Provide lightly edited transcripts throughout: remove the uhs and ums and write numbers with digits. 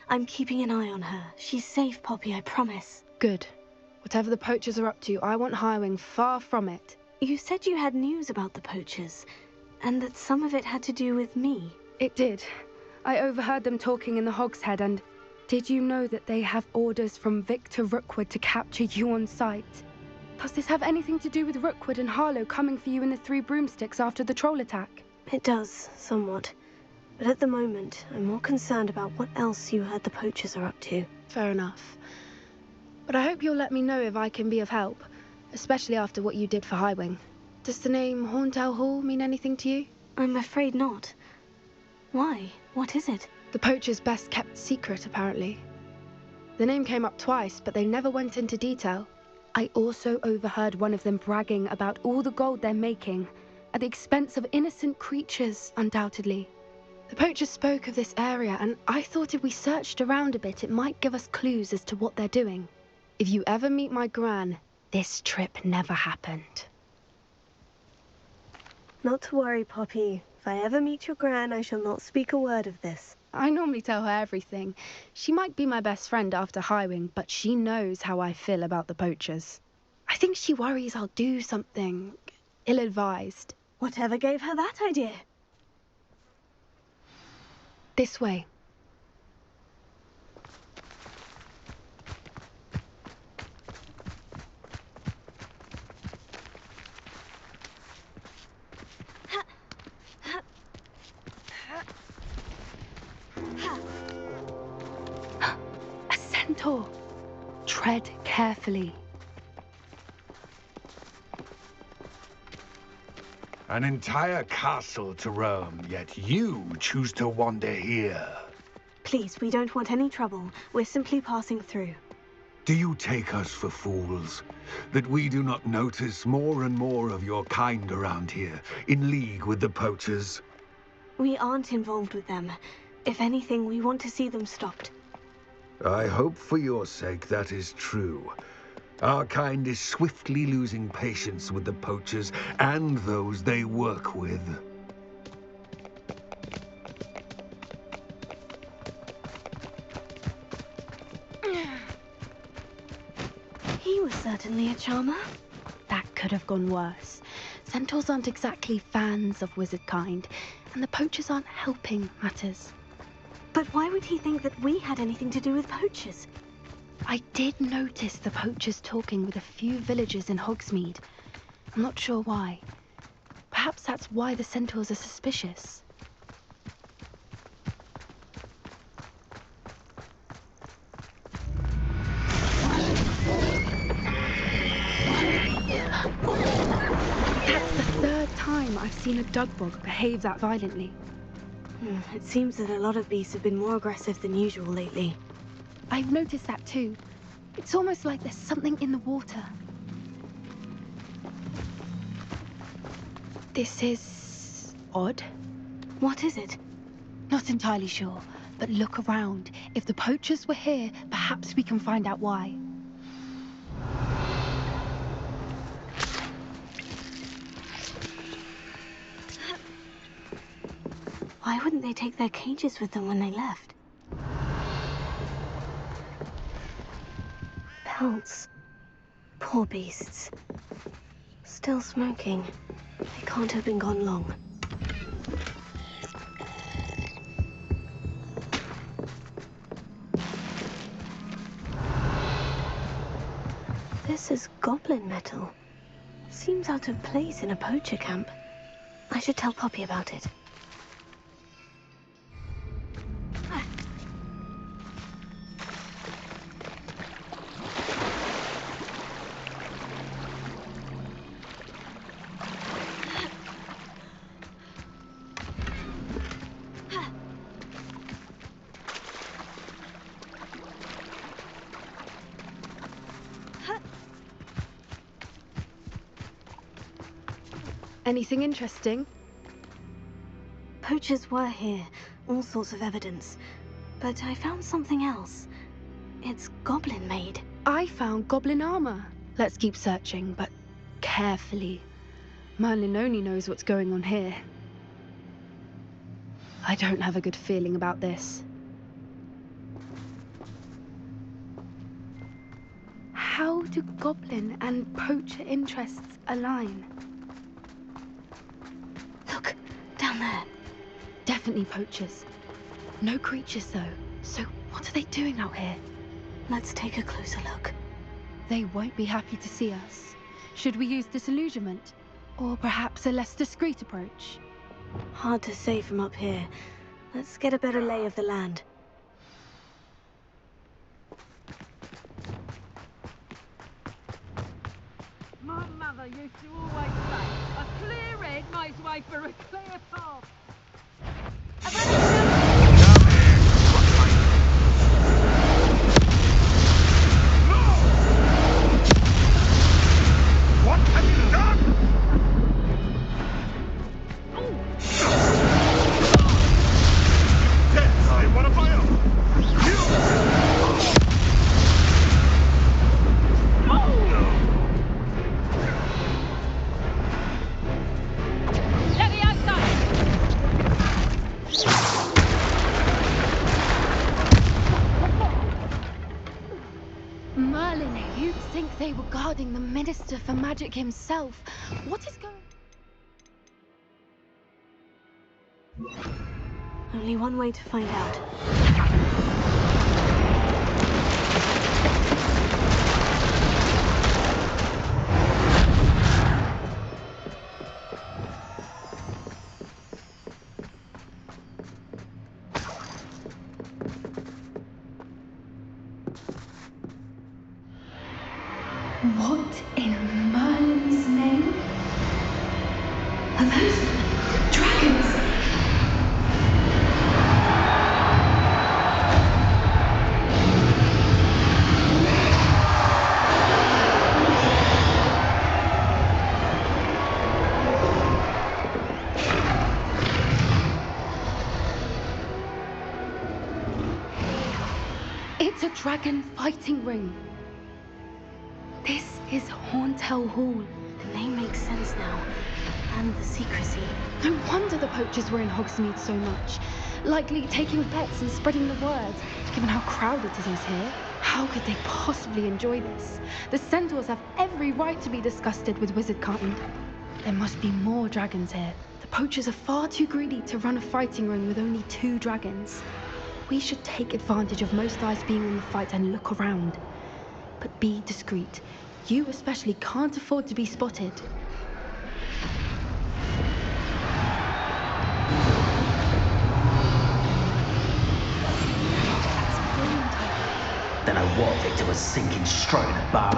I'm keeping an eye on her. She's safe, Poppy, I promise. Good. Whatever the poachers are up to, I want Highwing far from it. You said you had news about the poachers, and that some of it had to do with me. It did. I overheard them talking in the Hogshead, and did you know that they have orders from Victor Rookwood to capture you on sight? Does this have anything to do with Rookwood and Harlow coming for you in the Three Broomsticks after the troll attack? It does, somewhat. But at the moment, I'm more concerned about what else you heard the poachers are up to. Fair enough. But I hope you'll let me know if I can be of help, especially after what you did for Highwing. Does the name Horntail Hall mean anything to you? I'm afraid not. Why? What is it? The poachers' best kept secret, apparently. The name came up twice, but they never went into detail. I also overheard one of them bragging about all the gold they're making, at the expense of innocent creatures, undoubtedly. The poachers spoke of this area, and I thought if we searched around a bit, it might give us clues as to what they're doing. If you ever meet my Gran, this trip never happened. Not to worry, Poppy. If I ever meet your Gran, I shall not speak a word of this. I normally tell her everything. She might be my best friend after Highwing, but she knows how I feel about the poachers. I think she worries I'll do something ill-advised. Whatever gave her that idea? This way. A centaur. Tread carefully. An entire castle to roam, yet you choose to wander here. Please, we don't want any trouble. We're simply passing through. Do you take us for fools? That we do not notice more and more of your kind around here, in league with the poachers? We aren't involved with them. If anything, we want to see them stopped. I hope for your sake that is true. Our kind is swiftly losing patience with the poachers and those they work with. He was certainly a charmer. That could have gone worse. Centaurs aren't exactly fans of wizard kind, and the poachers aren't helping matters. But why would he think that we had anything to do with poachers? I did notice the poachers talking with a few villagers in Hogsmeade. I'm not sure why. Perhaps that's why the centaurs are suspicious. That's the third time I've seen a dugbog behave that violently. It seems that a lot of beasts have been more aggressive than usual lately. I've noticed that too. It's almost like there's something in the water. This is odd. What is it? Not entirely sure, but look around. If the poachers were here, perhaps we can find out why. Why wouldn't they take their cages with them when they left? Pelts. Poor beasts. Still smoking. They can't have been gone long. This is goblin metal. Seems out of place in a poacher camp. I should tell Poppy about it. Anything interesting? Poachers were here, all sorts of evidence. But I found something else. It's goblin-made. I found goblin armor. Let's keep searching, but carefully. Merlin only knows what's going on here. I don't have a good feeling about this. How do goblin and poacher interests align? Look, down there. Definitely poachers. No creatures, though. So what are they doing out here? Let's take a closer look. They won't be happy to see us. Should we use disillusionment? Or perhaps a less discreet approach? Hard to say from up here. Let's get a better lay of the land. My mother used to always say, a clear head makes way for a clear path. What have you done? You dare slay one of my own? Merlin, you'd think they were guarding the Minister for Magic himself. What is going... Only one way to find out. What in Merlin's name? Are those dragons? It's a dragon fighting ring. This is Hauntel Hall. The name makes sense now. And the secrecy. No wonder the poachers were in Hogsmeade so much. Likely taking bets and spreading the word, given how crowded it is here. How could they possibly enjoy this? The centaurs have every right to be disgusted with wizardkind. There must be more dragons here. The poachers are far too greedy to run a fighting ring with only 2 dragons. We should take advantage of most eyes being on the fight and look around. But be discreet. You especially can't afford to be spotted. Don't know what Victor was sinking straight in the bar.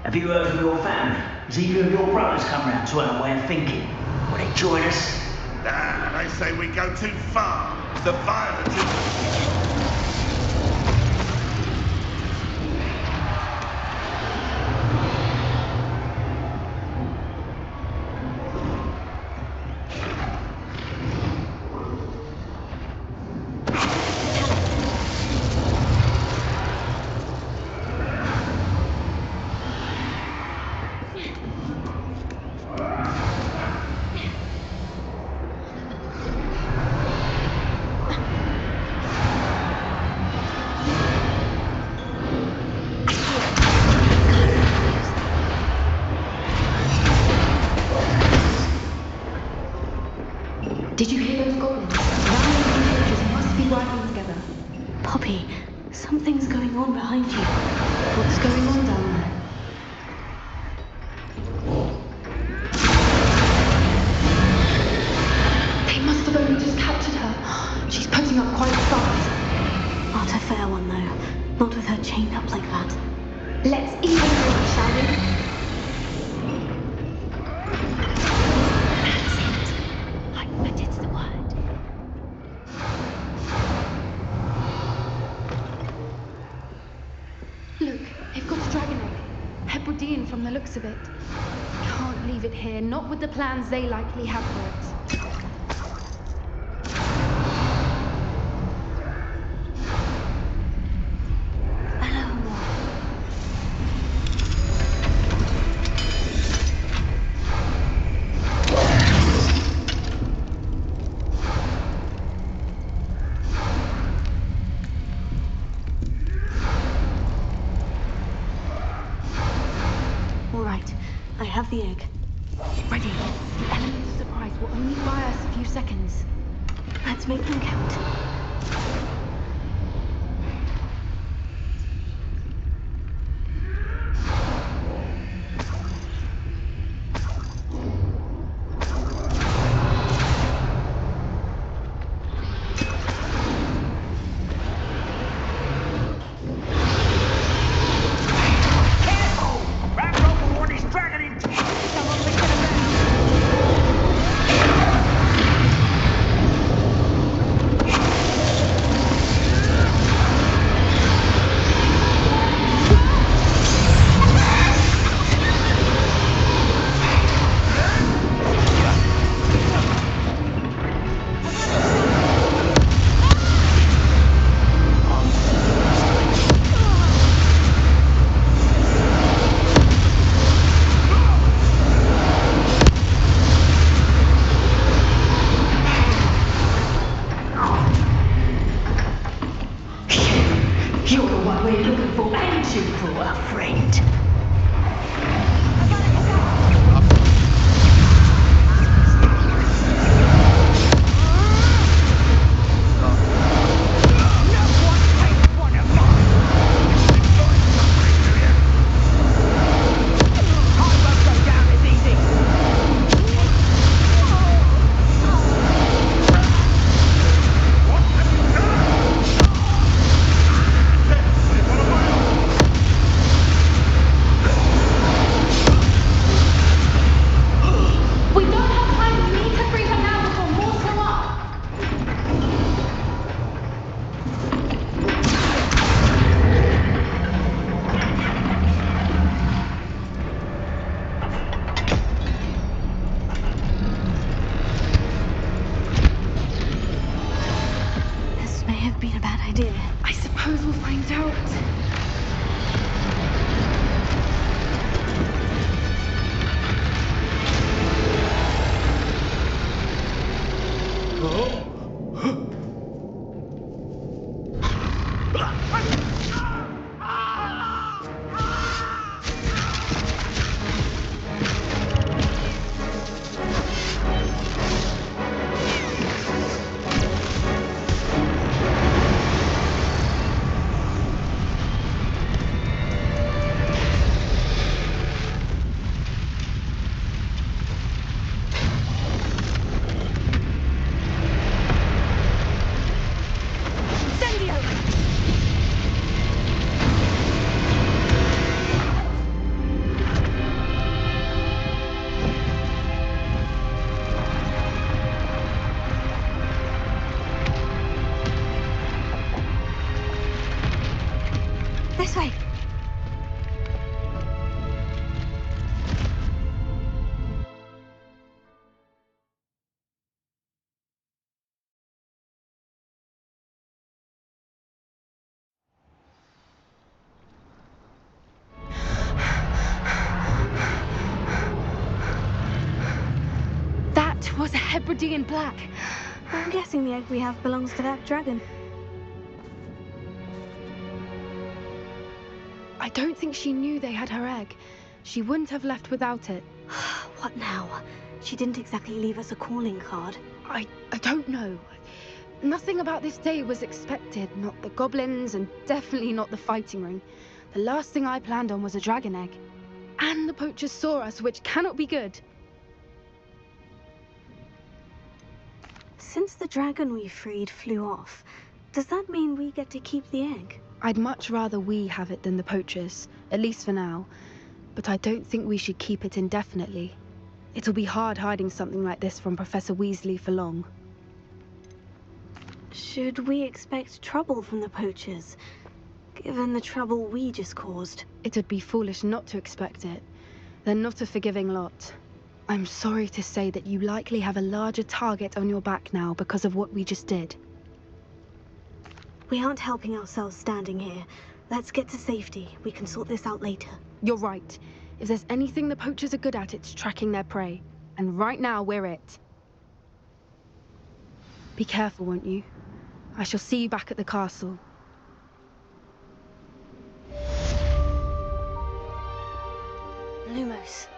Have you heard from your family? Has either of your brothers come round to our way of thinking? Will they join us? Nah, they say we go too far. The violence is... Did you hear those goblins? Random creatures must be working together. Poppy, something's going on behind you. What's going on down there? They must have only just captured her. She's putting up quite a fight. Not a fair one, though. Not with her chained up like that. Let's even her, shall we? That's it. I bet it's the word. Look, they've got a dragon egg. Hebridean from the looks of it. Can't leave it here, not with the plans they likely have for it. Hello. Right. I have the egg. Ready. The element of surprise will only buy us a few seconds. Let's make them count. You're the one we're looking for and shoot for, our friend. We don't have time. We need to free her now before more show up. This may have been a bad idea. I suppose we'll find out. This way. That was a Hebridean black. I'm guessing the egg we have belongs to that dragon. I don't think she knew they had her egg. She wouldn't have left without it. What now? She didn't exactly leave us a calling card. I don't know. Nothing about this day was expected. Not the goblins, and definitely not the fighting ring. The last thing I planned on was a dragon egg. And the poachers saw us, which cannot be good. Since the dragon we freed flew off, does that mean we get to keep the egg? I'd much rather we have it than the poachers, at least for now. But I don't think we should keep it indefinitely. It'll be hard hiding something like this from Professor Weasley for long. Should we expect trouble from the poachers, given the trouble we just caused? It'd be foolish not to expect it. They're not a forgiving lot. I'm sorry to say that you likely have a larger target on your back now because of what we just did. We aren't helping ourselves standing here. Let's get to safety. We can sort this out later. You're right. If there's anything the poachers are good at, it's tracking their prey. And right now, we're it. Be careful, won't you? I shall see you back at the castle. Lumos.